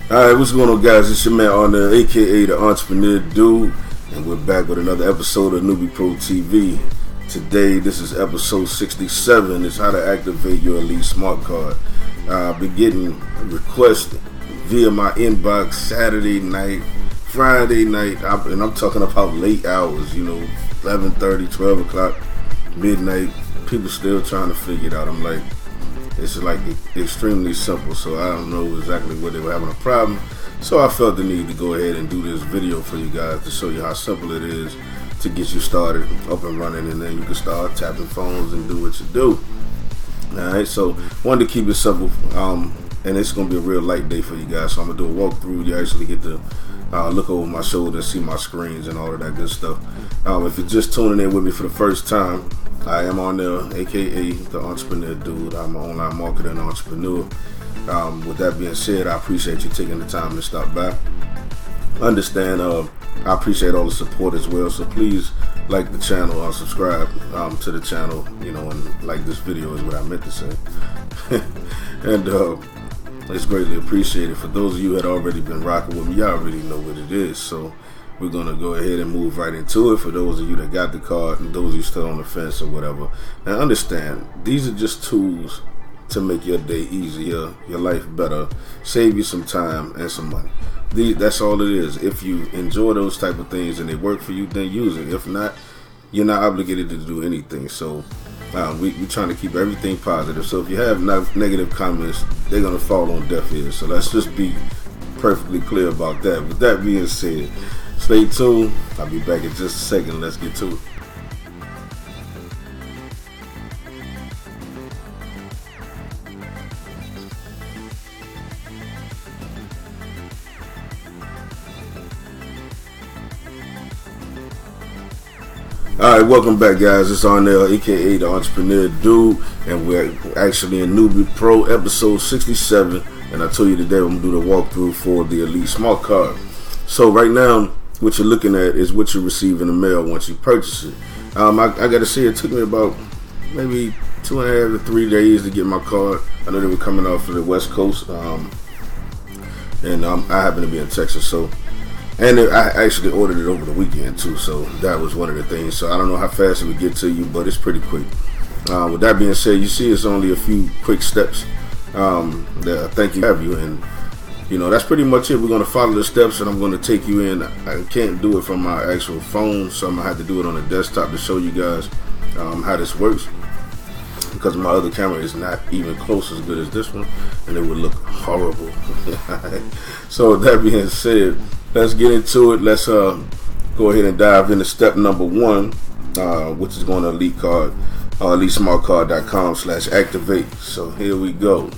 Alright, what's going on, guys? It's your man Arnell, aka the Entrepreneur Dude, and we're back with another episode of Newbie Pro TV. Today, this is episode 67. It's how to activate your Elite Smart Card. I've been getting requests via my inbox Saturday night, Friday night, and I'm talking about late hours, 11:30, 12 o'clock, midnight. People still trying to figure it out. I'm like, it's like extremely simple, so I don't know exactly where they were having a problem. So I felt the need to go ahead and do this video for you guys to show you how simple it is to get you started up and running, and then you can start tapping phones and do what you do. Alright, so wanted to keep it simple, and it's going to be a real light day for you guys. So I'm going to do a walkthrough. You actually get to look over my shoulder and see my screens and all of that good stuff. If you're just tuning in with me for the first time, I am Arnell, aka the Entrepreneur Dude. I'm an online marketer and entrepreneur. With that being said, I appreciate you taking the time to stop by. Understand, I appreciate all the support as well. So please like the channel or subscribe to the channel, and like this video is what I meant to say. And it's greatly appreciated. For those of you that already been rocking with me, y'all already know what it is. So we're going to go ahead and move right into it. For those of you that got the card and those of you still on the fence or whatever. Now understand, these are just tools to make your day easier, your life better, save you some time and some money. That's all it is. If you enjoy those type of things and they work for you, then use it. If not, you're not obligated to do anything. So we're trying to keep everything positive. So if you have negative comments, they're going to fall on deaf ears. So let's just be perfectly clear about that. With that being said, stay tuned. I'll be back in just a second. Let's get to it. Alright, welcome back, guys. It's Arnell, aka the Entrepreneur Dude, and we're actually in Newbie Pro episode 67. And I told you today I'm going to do the walkthrough for the Elite Smart Card. So right now, what you're looking at is what you receive in the mail once you purchase it. I got to say, it took me about maybe 2.5 to 3 days to get my card. I know they were coming off of the West Coast, and I happen to be in Texas, so. And I actually ordered it over the weekend too, so that was one of the things. So I don't know how fast it would get to you, but it's pretty quick. With that being said, you see it's only a few quick steps that I thank you have you, and that's pretty much it. We're going to follow the steps, and I'm going to take you in. I can't do it from my actual phone, so I'm going to have to do it on the desktop to show you guys how this works, because my other camera is not even close as good as this one, and it would look horrible. So with that being said, let's get into it. Let's go ahead and dive into step number 1, which is going to EliteSmartCard.com/activate. So here we go.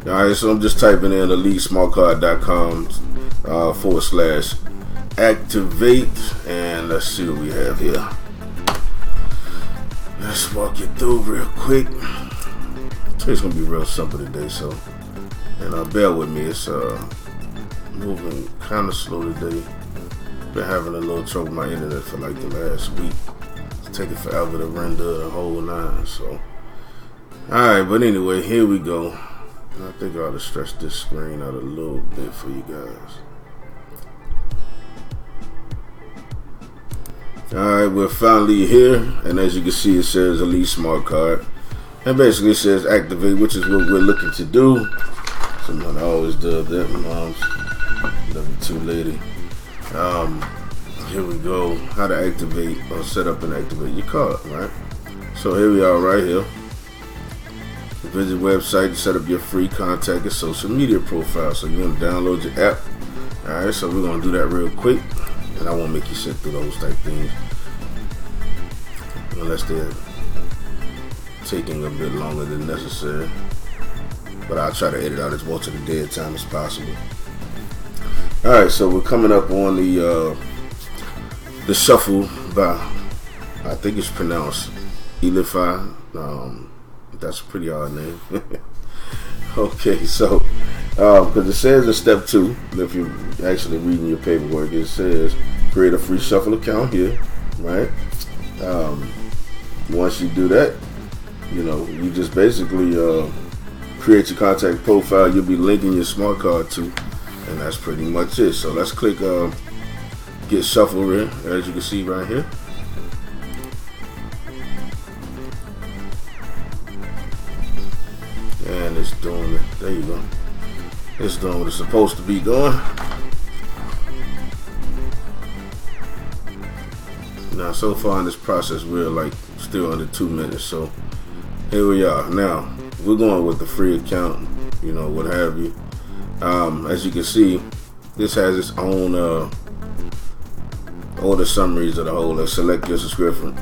Alright, so I'm just typing in EliteSmartCard.com/activate, and let's see what we have here. Let's walk you through real quick. It's gonna be real simple today, so bear with me. It's moving kind of slow today. Been having a little trouble with my internet for like the last week. It's taking forever to render the whole 9. So, alright, but anyway, here we go. I think I ought to stretch this screen out a little bit for you guys. Alright, we're finally here, and as you can see, it says Elite Smart Card, and basically it says activate, which is what we're looking to do. Someone always does that, moms. Love you too, lady. Here we go. How to activate or set up and activate your card, right? So here we are right here. Visit website to set up your free contact and social media profile. So you're going to download your app. Alright, so we're going to do that real quick. And I won't make you sit through those type things, unless they're taking a bit longer than necessary. But I'll try to edit out as much of the dead time as possible. Alright, so we're coming up on the shuffle by, I think it's pronounced Elify. That's a pretty odd name. Okay, so because it says in step 2, if you're actually reading your paperwork, it says create a free shuffle account here, right? Once you do that, you just basically create your contact profile. You'll be linking your smart card to, and that's pretty much it. So let's click get shuffle here, as you can see right here. And it's doing it. There you go. It's doing what it's supposed to be doing. Now, so far in this process, we're like still under 2 minutes. So here we are. Now we're going with the free account, you know, what have you. As you can see, this has its own order summaries of the whole. Let's select your subscription,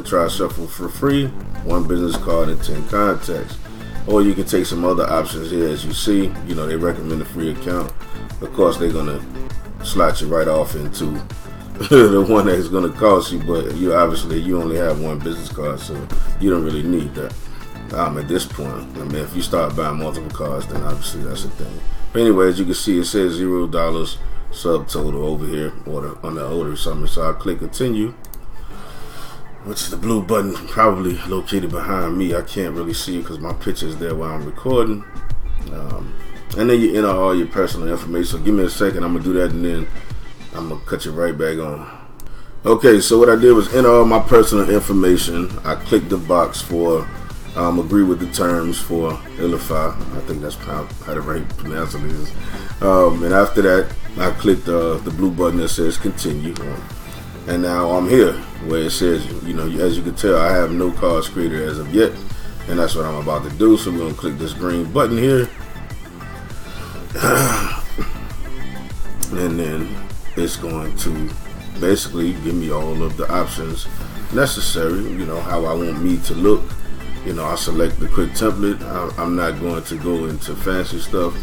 try shuffle for free, 1 business card and 10 contacts. Or you can take some other options here. As you see, you know, they recommend a free account. Of course, they're gonna slot you right off into the one that's gonna cost you, but you obviously you only have 1 business card, so you don't really need that at this point. I mean, if you start buying multiple cards, then obviously that's a thing. But anyway, as you can see, it says $0 subtotal over here on the order summary. So I'll click continue, which is the blue button, probably located behind me. I can't really see it because my picture is there while I'm recording. And then you enter all your personal information. So give me a second, I'm gonna do that, and then I'm gonna cut you right back on. Okay, so what I did was enter all my personal information. I clicked the box for agree with the terms for Ilify. I think that's how the right pronunciation is. And after that, I clicked the blue button that says continue. And now I'm here where it says, you know, as you can tell, I have no cards created as of yet. And that's what I'm about to do. So we're going to click this green button here. And then it's going to basically give me all of the options necessary, you know, how I want me to look. You know, I select the quick template. I'm not going to go into fancy stuff.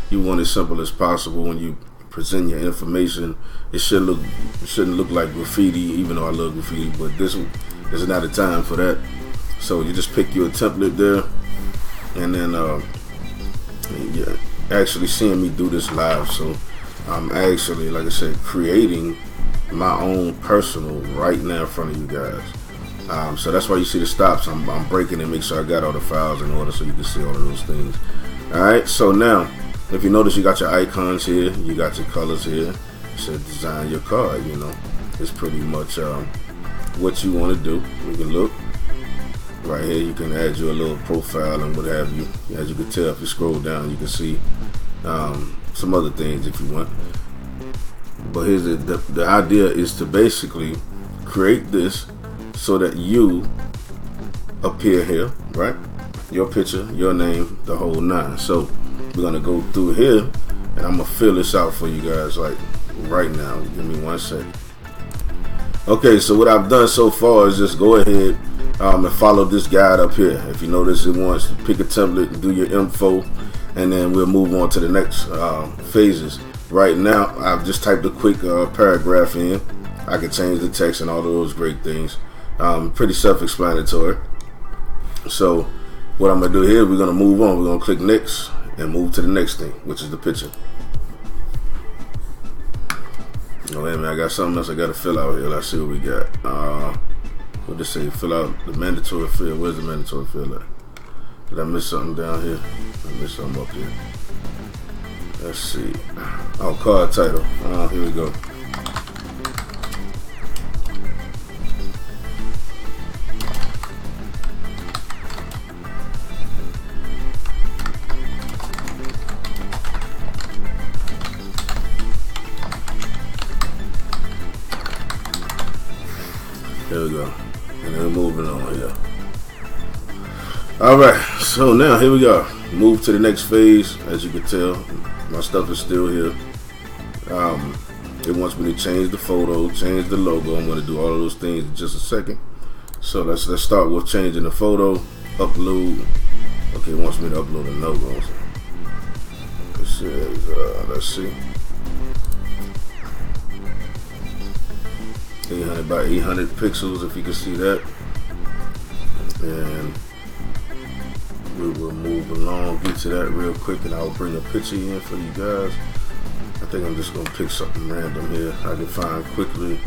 You want it simple as possible when you present your information. It shouldn't look like graffiti, even though I love graffiti, but this is not a time for that. So you just pick your template there, and then you're actually seeing me do this live. So I'm actually, like I said, creating my own personal right now in front of you guys. So that's why you see the stops. I'm breaking it, make sure I got all the files in order so you can see all of those things. Alright, so now if you notice, you got your icons here, you got your colors here. It says design your card, you know. It's pretty much what you want to do. You can look right here, you can add your little profile and what have you. As you can tell, if you scroll down, you can see some other things if you want. But here's the idea is to basically create this so that you appear here, right? Your picture, your name, the whole 9. So we're gonna go through here, and I'm gonna fill this out for you guys like right now. Give me 1 second. Okay, so what I've done so far is just go ahead and follow this guide up here. If you notice, it wants to pick a template and do your info, and then we'll move on to the next phases. Right now, I've just typed a quick paragraph in. I can change the text and all of those great things. Pretty self-explanatory. So what I'm gonna do here, we're gonna move on. We're gonna click next and move to the next thing, which is the picture. Oh, wait a minute, I got something else I gotta fill out here. Let's see what we got. What does it say? Fill out the mandatory field. Where's the mandatory field at? Did I miss something down here? I missed something up here. Let's see. Oh, card title. Here we go. There we go. And then we're moving on here. Alright, so now here we go. Move to the next phase. As you can tell, my stuff is still here. It wants me to change the photo, change the logo. I'm going to do all of those things in just a second. So let's start with changing the photo. Upload. Okay, it wants me to upload the logo. It says, let's see. 800 by 800 pixels, if you can see that. And we will move along, get to that real quick, and I'll bring a picture in for you guys. I think I'm just gonna pick something random here I can find quickly.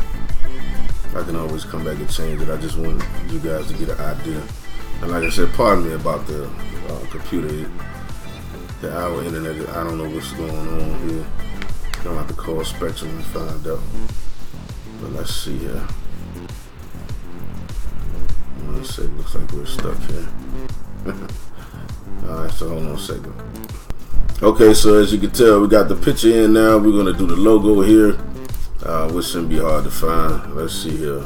I can always come back and change it. I just want you guys to get an idea. And like I said, pardon me about the computer. our internet, I don't know what's going on here. Gonna have to call Spectrum and find out. But let's see here. Let's see, looks like we're stuck here. Alright, so hold on a second. Okay, so as you can tell, we got the picture in now. We're gonna do the logo here, which shouldn't be hard to find. Let's see here.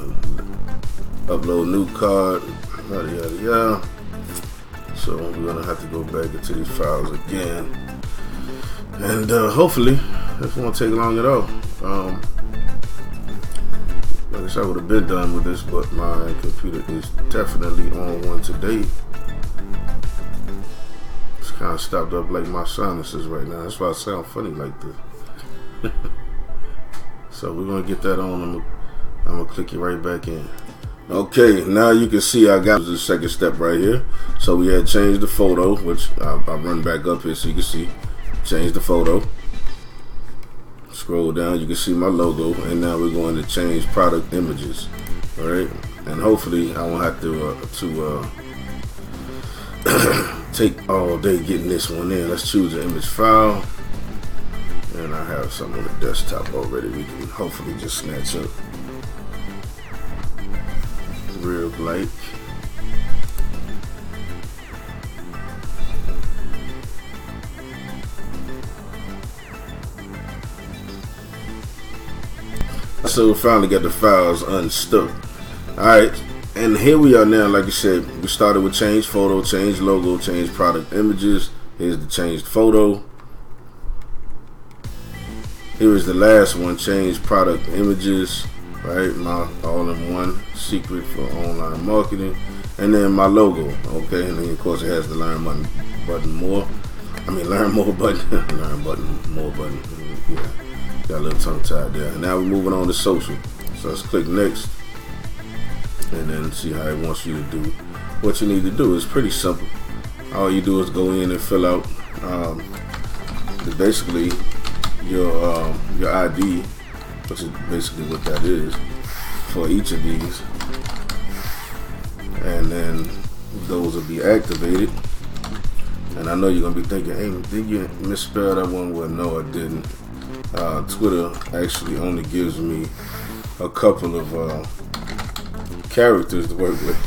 Upload new card. Yada yada yada. So we're gonna have to go back into these files again, and hopefully this won't take long at all. I guess I would have been done with this, but my computer is definitely on one today. It's kind of stopped up like my sinuses right now. That's why I sound funny like this. So we're gonna get that on. I'm gonna click it right back in. Okay, now you can see I got the second step right here. So we had changed the photo, which I'll run back up here so you can see. Change the photo. Scroll down, you can see my logo, and now we're going to change product images. All right, and hopefully I won't have to take all day getting this one in. Let's choose an image file, and I have something on the desktop already. We can hopefully just snatch up. Real like. So we finally got the files unstuck. Alright, and here we are now. Like I said, we started with change photo, change logo, change product images. Here's the changed photo. Here is the last one, change product images. Right, my all-in-one secret for online marketing, and then my logo. Okay, and then of course it has the learn button more. I mean learn more button, learn button more button. Yeah, got a little tongue tied there. And now we're moving on to social. So let's click next, and then see how it wants you to do what you need to do. It's pretty simple. All you do is go in and fill out basically your ID, which is basically what that is for each of these, and then those will be activated. And I know you're gonna be thinking, hey, did you misspell that one? Well, no, I didn't. Twitter actually only gives me a couple of characters to work with,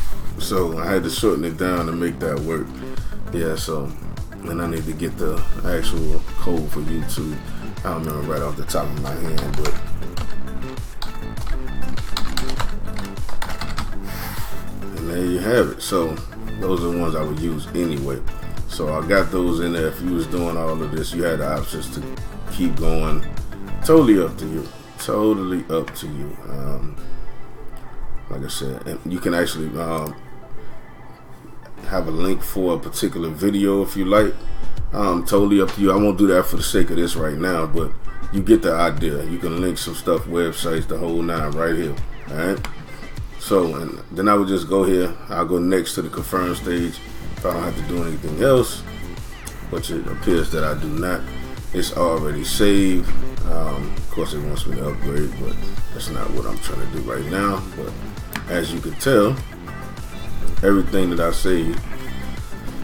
so I had to shorten it down to make that work. Yeah, so, and I need to get the actual code for YouTube. I don't remember right off the top of my hand, but and there you have it. So those are the ones I would use anyway. So I got those in there. If you was doing all of this, you had the options to keep going. Totally up to you. Totally up to you. Like I said, and you can actually have a link for a particular video if you like. Totally up to you. I won't do that for the sake of this right now, but you get the idea. You can link some stuff, websites, the whole nine right here. Alright. So, and then I would just go here. I'll go next to the confirm stage if I don't have to do anything else, which it appears that I do not. It's already saved. Of course, it wants me to upgrade, but that's not what I'm trying to do right now. But as you can tell, everything that I saved,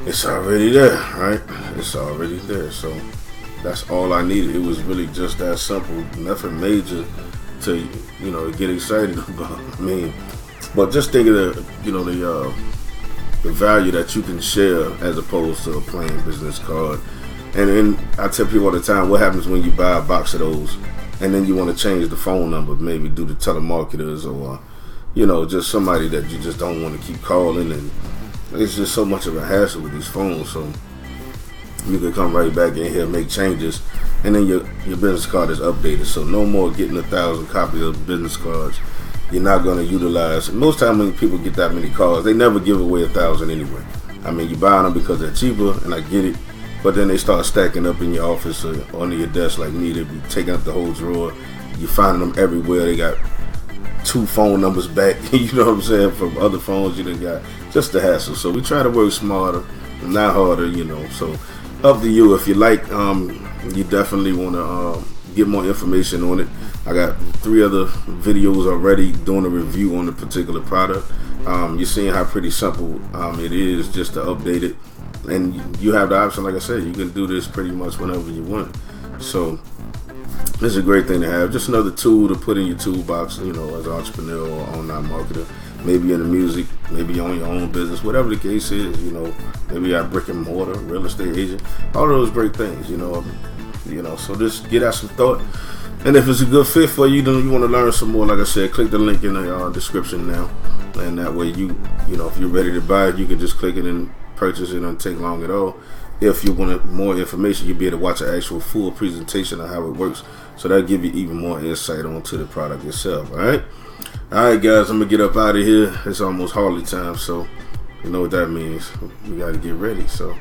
it's already there, right? It's already there. So that's all I needed. It was really just that simple. Nothing major to, get excited about. I mean, but just think of the value that you can share as opposed to a plain business card. And I tell people all the time, what happens when you buy a box of those and then you want to change the phone number, maybe due to telemarketers or, just somebody that you just don't want to keep calling, and it's just so much of a hassle with these phones. So you can come right back in here, make changes, and then your business card is updated. So no more getting 1,000 copies of business cards. You're not going to utilize. Most time when people get that many cards, they never give away 1,000 anyway. I mean, you buy them because they're cheaper, and I get it. But then they start stacking up in your office or under your desk like me. They be taking up the whole drawer. You find them everywhere. They got 2 phone numbers back, you know what I'm saying, from other phones you done got. Just the hassle. So we try to work smarter, not harder, So up to you. If you like, you definitely want to get more information on it. I got 3 other videos already doing a review on the particular product. You're seeing how pretty simple it is just to update it. And you have the option, like I said, you can do this pretty much whenever you want. So this is a great thing to have. Just another tool to put in your toolbox, as an entrepreneur or online marketer. Maybe in the music, maybe on your own business, whatever the case is, maybe you're a brick and mortar, real estate agent, all of those great things, so just get out some thought. And if it's a good fit for you, then you want to learn some more, like I said, click the link in the description now. And that way if you're ready to buy it, you can just click it and purchase it. It don't take long at all. If you want more information, you'll be able to watch an actual full presentation of how it works. So that'll give you even more insight onto the product itself, all right, guys, I'm going to get up out of here. It's almost Harley time, so you know what that means. We got to get ready. So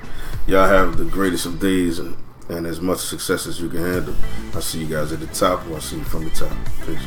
y'all have the greatest of days and as much success as you can handle. I'll see you guys at the top, or I'll see you from the top. Peace.